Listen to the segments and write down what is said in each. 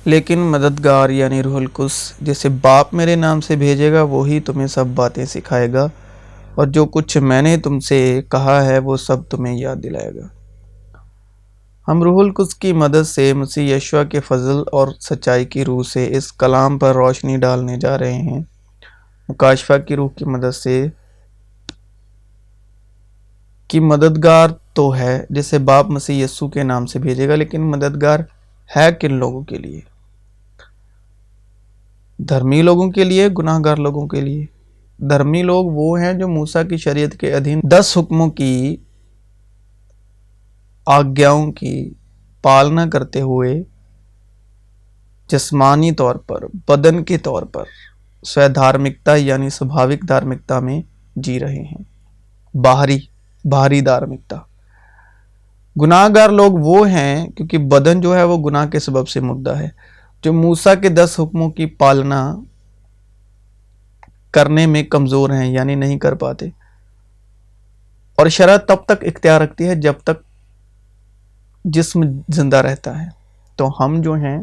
لیکن مددگار یعنی روح القدس جسے باپ میرے نام سے بھیجے گا وہی تمہیں سب باتیں سکھائے گا اور جو کچھ میں نے تم سے کہا ہے وہ سب تمہیں یاد دلائے گا۔ ہم روح القدس کی مدد سے مسیح یشوع کے فضل اور سچائی کی روح سے اس کلام پر روشنی ڈالنے جا رہے ہیں۔ مکاشفہ کی روح کی مدد سے کہ مددگار تو ہے جسے باپ مسیح یسوع کے نام سے بھیجے گا، لیکن مددگار ہے کن لوگوں کے لیے؟ دھرمی لوگوں کے لیے، گناہ گار لوگوں کے لیے۔ دھرمی لوگ وہ ہیں جو موسیٰ کی شریعت کے ادھین 10 حکموں کی آگیاؤں کی پالنا کرتے ہوئے جسمانی طور پر، بدن کے طور پر سوے دھارمکتا یعنی سبھاوک دھارمکتا میں جی رہے ہیں، باہری دھارمکتا۔ گناہ گار لوگ وہ ہیں کیونکہ بدن جو ہے وہ گناہ کے سبب سے مردہ ہے، جو موسیٰ کے 10 حکموں کی پالنا کرنے میں کمزور ہیں یعنی نہیں کر پاتے، اور شرع تب تک اختیار رکھتی ہے جب تک جسم زندہ رہتا ہے۔ تو ہم جو ہیں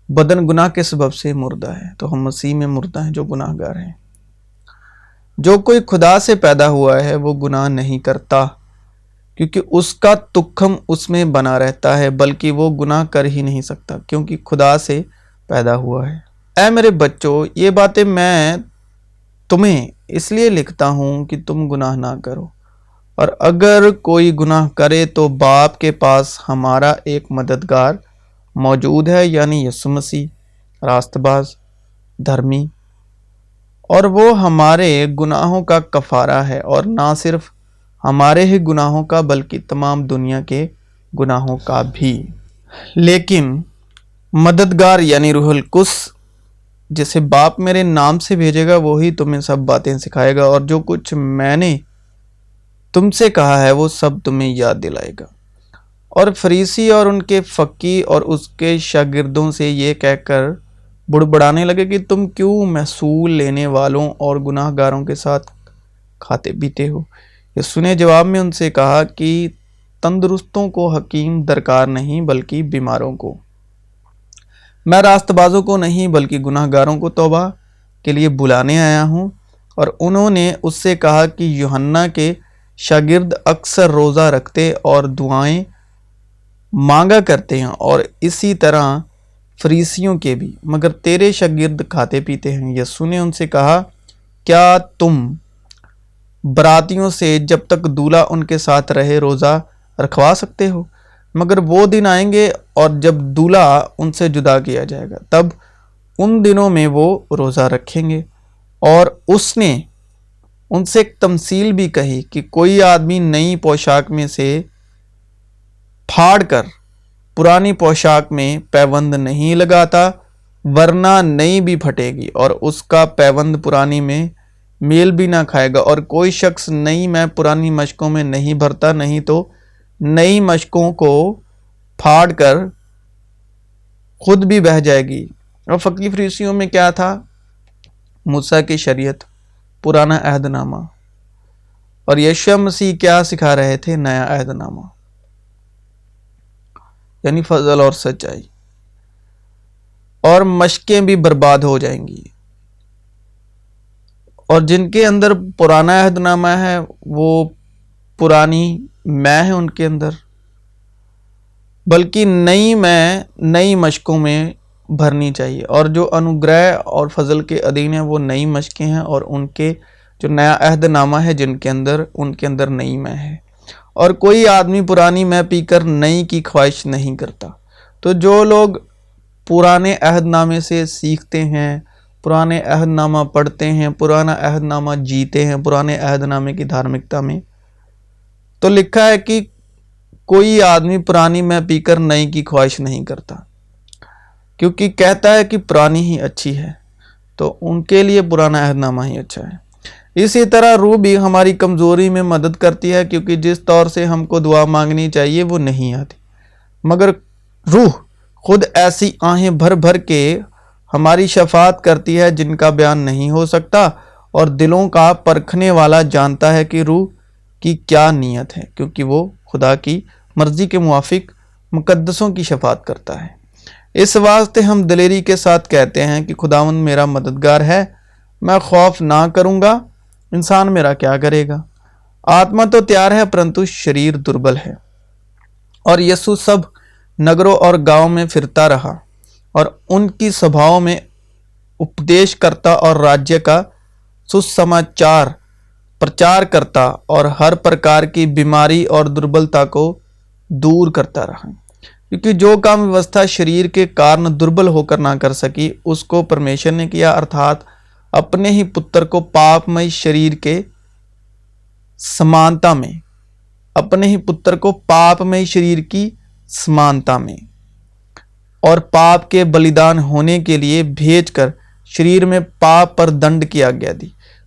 بدن گناہ کے سبب سے مردہ ہے، تو ہم مسیح میں مردہ ہیں جو گناہ گار ہیں۔ جو کوئی خدا سے پیدا ہوا ہے وہ گناہ نہیں کرتا کیونکہ اس کا تخم اس میں بنا رہتا ہے، بلکہ وہ گناہ کر ہی نہیں سکتا کیونکہ خدا سے پیدا ہوا ہے۔ اے میرے بچوں، یہ باتیں میں تمہیں اس لیے لکھتا ہوں کہ تم گناہ نہ کرو، اور اگر کوئی گناہ کرے تو باپ کے پاس ہمارا ایک مددگار موجود ہے یعنی یسوع مسیح، راست باز، دھرمی، اور وہ ہمارے گناہوں کا کفارہ ہے، اور نہ صرف ہمارے ہی گناہوں کا بلکہ تمام دنیا کے گناہوں کا بھی۔ لیکن مددگار یعنی روح القدس جسے باپ میرے نام سے بھیجے گا وہی تمہیں سب باتیں سکھائے گا اور جو کچھ میں نے تم سے کہا ہے وہ سب تمہیں یاد دلائے گا۔ اور فریسی اور ان کے فقی اور اس کے شاگردوں سے یہ کہہ کر بڑبڑانے لگے کہ تم کیوں محصول لینے والوں اور گناہ گاروں کے ساتھ کھاتے پیتے ہو؟ یسوع نے جواب میں ان سے کہا کہ تندرستوں کو حکیم درکار نہیں بلکہ بیماروں کو۔ میں راست بازوں کو نہیں بلکہ گناہ گاروں کو توبہ کے لیے بلانے آیا ہوں۔ اور انہوں نے اس سے کہا کہ یوحنا کے شاگرد اکثر روزہ رکھتے اور دعائیں مانگا کرتے ہیں، اور اسی طرح فریسیوں کے بھی، مگر تیرے شاگرد کھاتے پیتے ہیں۔ یسوع نے ان سے کہا، کیا تم براتیوں سے جب تک دولہا ان کے ساتھ رہے روزہ رکھوا سکتے ہو؟ مگر وہ دن آئیں گے اور جب دولہا ان سے جدا کیا جائے گا، تب ان دنوں میں وہ روزہ رکھیں گے۔ اور اس نے ان سے ایک تمثیل بھی کہی کہ کوئی آدمی نئی پوشاک میں سے پھاڑ کر پرانی پوشاک میں پیوند نہیں لگاتا، ورنہ نئی بھی پھٹے گی اور اس کا پیوند پرانی میں میل بھی نہ کھائے گا۔ اور کوئی شخص نئی میں پرانی مشکوں میں نہیں بھرتا، نہیں تو نئی مشکوں کو پھاڑ کر خود بھی بہہ جائے گی۔ اور فقی فریسیوں میں کیا تھا؟ موسیٰ کی شریعت، پرانا عہد نامہ، اور یشوع مسیح کیا سکھا رہے تھے؟ نیا عہد نامہ، یعنی فضل اور سچائی۔ اور مشقیں بھی برباد ہو جائیں گی، اور جن کے اندر پرانا عہد نامہ ہے وہ پرانی میں ہے ان کے اندر، بلکہ نئی میں نئی مشقوں میں بھرنی چاہیے۔ اور جو انوگرہ اور فضل کے ادھین ہیں وہ نئی مشقیں ہیں، اور ان کے جو نیا عہد نامہ ہے جن کے اندر، ان کے اندر نئی میں ہے۔ اور کوئی آدمی پرانی میں پی کر نئی کی خواہش نہیں کرتا۔ تو جو لوگ پرانے عہد نامے سے سیکھتے ہیں، پرانے عہد نامہ پڑھتے ہیں، پرانا عہد نامہ جیتے ہیں، پرانے عہد نامے کی دھارمکتا میں، تو لکھا ہے کہ کوئی آدمی پرانی میں پی کر نئی کی خواہش نہیں کرتا، کیونکہ کہتا ہے کہ پرانی ہی اچھی ہے۔ تو ان کے لیے پرانا عہد نامہ ہی اچھا ہے۔ اسی طرح روح بھی ہماری کمزوری میں مدد کرتی ہے، کیونکہ جس طور سے ہم کو دعا مانگنی چاہیے وہ نہیں آتی، مگر روح خود ایسی آہیں بھر بھر کے ہماری شفاعت کرتی ہے جن کا بیان نہیں ہو سکتا، اور دلوں کا پرکھنے والا جانتا ہے کہ روح کی کیا نیت ہے، کیونکہ وہ خدا کی مرضی کے موافق مقدسوں کی شفاعت کرتا ہے۔ اس واسطے ہم دلیری کے ساتھ کہتے ہیں کہ خداوند میرا مددگار ہے، میں خوف نہ کروں گا، انسان میرا کیا کرے گا؟ آتما تو تیار ہے پرنتو شریر دربل ہے۔ اور یسوع سب نگروں اور گاؤں میں پھرتا رہا اور ان کی سبھاؤں میں اپدیش کرتا اور راجیہ کا سسماچار پرچار کرتا اور ہر پرکار کی بیماری اور دربلتا کو دور کرتا رہا، کیونکہ جو کام ویوستھا شریر کے کارن دربل ہو کر نہ کر سکی اس کو پرمیشور نے کیا، ارتھات اپنے ہی پتر کو پاپ مئی شریر کے سمانتا میں، اپنے ہی پتر کو پاپ مئی شریر کی سمانتا میں اور پاپ کے بلیدان ہونے کے لیے بھیج کر شریر میں پاپ پر دنڈ کی آگیا دی،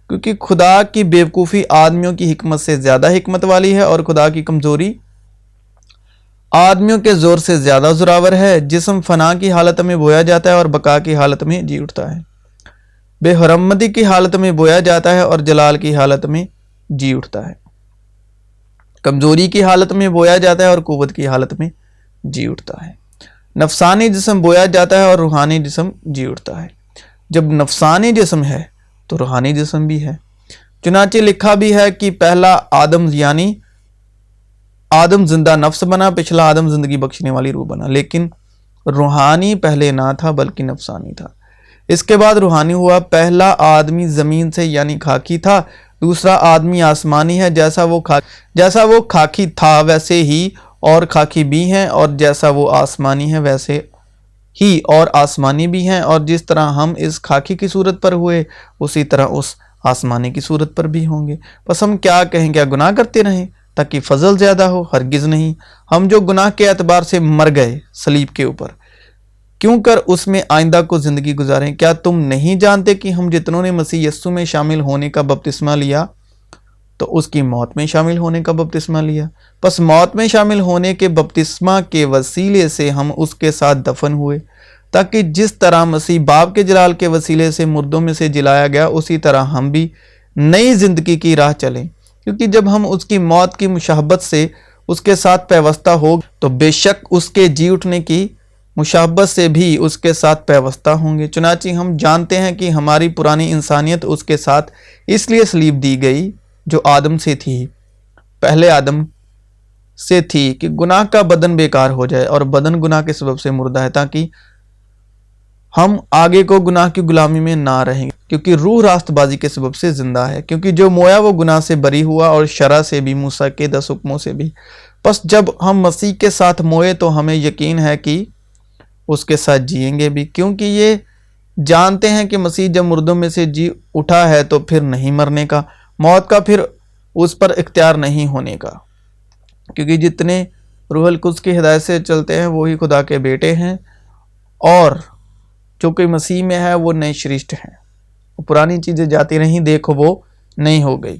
کیونکہ خدا کی بیوقوفی آدمیوں کی حکمت سے زیادہ حکمت والی ہے اور خدا کی کمزوری آدمیوں کے زور سے زیادہ زوراور ہے۔ جسم فنا کی حالت میں بویا جاتا ہے اور بقا کی حالت میں جی اٹھتا ہے، بے حرمتی کی حالت میں بویا جاتا ہے اور جلال کی حالت میں جی اٹھتا ہے، کمزوری کی حالت میں بویا جاتا ہے اور قوت کی حالت میں جی اٹھتا ہے۔ نفسانی جسم بویا جاتا ہے اور روحانی جسم جی اٹھتا ہے۔ جب نفسانی جسم ہے تو روحانی جسم بھی ہے، چنانچہ لکھا بھی ہے کہ پہلا آدم یعنی آدم زندہ نفس بنا، پچھلا آدم زندگی بخشنے والی روح بنا، لیکن روحانی پہلے نہ تھا بلکہ نفسانی تھا، اس کے بعد روحانی ہوا۔ پہلا آدمی زمین سے یعنی خاکی تھا، دوسرا آدمی آسمانی ہے۔ جیسا وہ خاکی تھا ویسے ہی اور خاکی بھی ہیں، اور جیسا وہ آسمانی ہے ویسے ہی اور آسمانی بھی ہیں، اور جس طرح ہم اس خاکی کی صورت پر ہوئے اسی طرح اس آسمانی کی صورت پر بھی ہوں گے۔ بس ہم کیا کہیں، کیا گناہ کرتے رہیں تاکہ فضل زیادہ ہو؟ ہرگز نہیں، ہم جو گناہ کے اعتبار سے مر گئے صلیب کے اوپر، کیوں کر اس میں آئندہ کو زندگی گزاریں؟ کیا تم نہیں جانتے کہ ہم جتنوں نے مسیح یسوع میں شامل ہونے کا بپتسمہ لیا تو اس کی موت میں شامل ہونے کا بپتسمہ لیا؟ پس موت میں شامل ہونے کے بپتسمہ کے وسیلے سے ہم اس کے ساتھ دفن ہوئے، تاکہ جس طرح مسیح باپ کے جلال کے وسیلے سے مردوں میں سے جلایا گیا اسی طرح ہم بھی نئی زندگی کی راہ چلیں، کیونکہ جب ہم اس کی موت کی مشابہت سے اس کے ساتھ پیوستہ ہو تو بے شک اس کے جی اٹھنے کی مشابہت سے بھی اس کے ساتھ پیوستہ ہوں گے۔ چنانچہ ہم جانتے ہیں کہ ہماری پرانی انسانیت اس کے ساتھ اس لیے صلیب دی گئی جو آدم سے تھی، پہلے آدم سے تھی، کہ گناہ کا بدن بیکار ہو جائے، اور بدن گناہ کے سبب سے مردہ ہے، تاکہ ہم آگے کو گناہ کی غلامی میں نہ رہیں، کیونکہ روح راست بازی کے سبب سے زندہ ہے، کیونکہ جو مویا وہ گناہ سے بری ہوا اور شرع سے بھی، موسیٰ کے 10 حکموں سے بھی۔ پس جب ہم مسیح کے ساتھ موئے تو ہمیں یقین ہے کہ اس کے ساتھ جئیں گے بھی، کیونکہ یہ جانتے ہیں کہ مسیح جب مردوں میں سے جی اٹھا ہے تو پھر نہیں مرنے کا، موت کا پھر اس پر اختیار نہیں ہونے کا، کیونکہ جتنے روح القدس کی ہدایت سے چلتے ہیں وہی خدا کے بیٹے ہیں، اور جو کوئی مسیح میں ہے وہ نئے سرشٹی ہیں، پرانی چیزیں جاتی رہیں، دیکھو وہ نہیں ہو گئی۔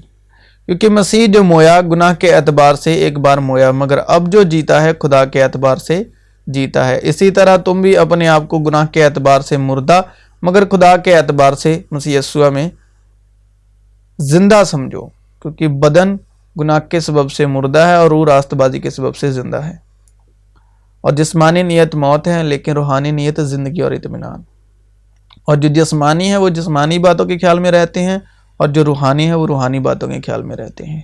کیونکہ مسیح جو مویا گناہ کے اعتبار سے ایک بار مویا، مگر اب جو جیتا ہے خدا کے اعتبار سے جیتا ہے، اسی طرح تم بھی اپنے آپ کو گناہ کے اعتبار سے مردہ مگر خدا کے اعتبار سے مسیح یسوع میں زندہ سمجھو، کیونکہ بدن گناہ کے سبب سے مردہ ہے اور روح راست بازی کے سبب سے زندہ ہے، اور جسمانی نیت موت ہے لیکن روحانی نیت زندگی اور اطمینان۔ اور جو جسمانی ہے وہ جسمانی باتوں کے خیال میں رہتے ہیں، اور جو روحانی ہے وہ روحانی باتوں کے خیال میں رہتے ہیں۔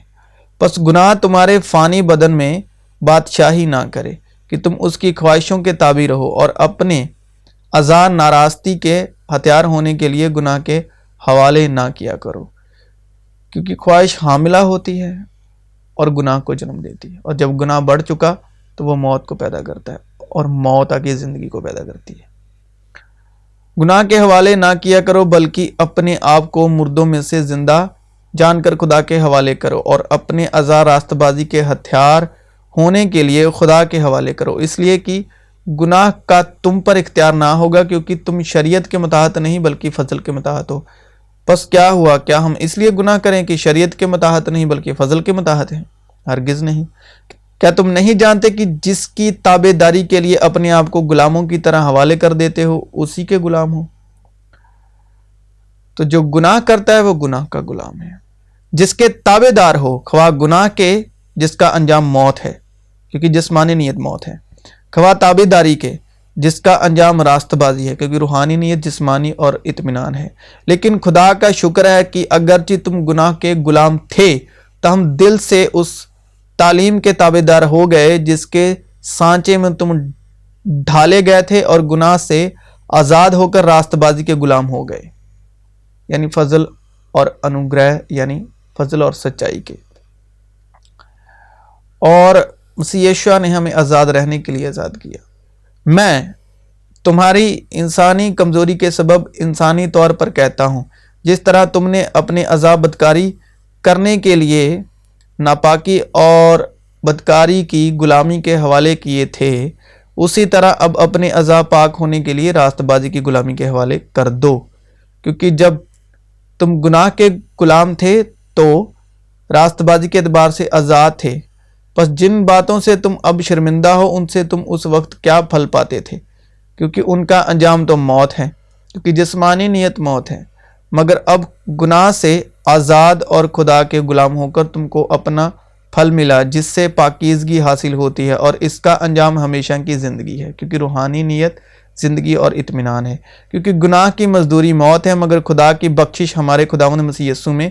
پس گناہ تمہارے فانی بدن میں بادشاہی نہ کرے کہ تم اس کی خواہشوں کے تابع رہو، اور اپنے اعضاء ناراستی کے ہتھیار ہونے کے لیے گناہ کے حوالے نہ کیا کرو، کیونکہ خواہش حاملہ ہوتی ہے اور گناہ کو جنم دیتی ہے، اور جب گناہ بڑھ چکا تو وہ موت کو پیدا کرتا ہے، اور موت آگے زندگی کو پیدا کرتی ہے۔ گناہ کے حوالے نہ کیا کرو، بلکہ اپنے آپ کو مردوں میں سے زندہ جان کر خدا کے حوالے کرو، اور اپنے اعضاء راست بازی کے ہتھیار ہونے کے لیے خدا کے حوالے کرو، اس لیے کہ گناہ کا تم پر اختیار نہ ہوگا، کیونکہ تم شریعت کے متحد نہیں بلکہ فضل کے متحد ہو۔ پس کیا ہوا؟ کیا ہم اس لیے گناہ کریں کہ شریعت کے متحد نہیں بلکہ فضل کے متحد ہیں؟ ہرگز نہیں۔ کیا تم نہیں جانتے کہ جس کی تابع داری کے لیے اپنے آپ کو غلاموں کی طرح حوالے کر دیتے ہو اسی کے غلام ہو؟ تو جو گناہ کرتا ہے وہ گناہ کا غلام ہے۔ جس کے تابع دار ہو، خواہ گناہ کے جس کا انجام موت ہے، کیونکہ جسمانی نیت موت ہے، خواہ تابعداری کے جس کا انجام راست بازی ہے، کیونکہ روحانی نیت جسمانی اور اطمینان ہے۔ لیکن خدا کا شکر ہے کہ اگرچہ تم گناہ کے غلام تھے تاہم دل سے اس تعلیم کے تابعدار ہو گئے جس کے سانچے میں تم ڈھالے گئے تھے، اور گناہ سے آزاد ہو کر راست بازی کے غلام ہو گئے، یعنی فضل اور انوگرہ، یعنی فضل اور سچائی کے۔ اور مسیح یسوع نے ہمیں آزاد رہنے کے لیے آزاد کیا۔ میں تمہاری انسانی کمزوری کے سبب انسانی طور پر کہتا ہوں، جس طرح تم نے اپنے اعضاء بدکاری کرنے کے لیے ناپاکی اور بدکاری کی غلامی کے حوالے کیے تھے، اسی طرح اب اپنے اعضاء پاک ہونے کے لیے راست بازی کی غلامی کے حوالے کر دو، کیونکہ جب تم گناہ کے غلام تھے تو راست بازی کے اعتبار سے آزاد تھے۔ پس جن باتوں سے تم اب شرمندہ ہو ان سے تم اس وقت کیا پھل پاتے تھے، کیونکہ ان کا انجام تو موت ہے، کیونکہ جسمانی نیت موت ہے۔ مگر اب گناہ سے آزاد اور خدا کے غلام ہو کر تم کو اپنا پھل ملا، جس سے پاکیزگی حاصل ہوتی ہے، اور اس کا انجام ہمیشہ کی زندگی ہے، کیونکہ روحانی نیت زندگی اور اطمینان ہے۔ کیونکہ گناہ کی مزدوری موت ہے، مگر خدا کی بخشش ہمارے خداوند مسیح یسوع میں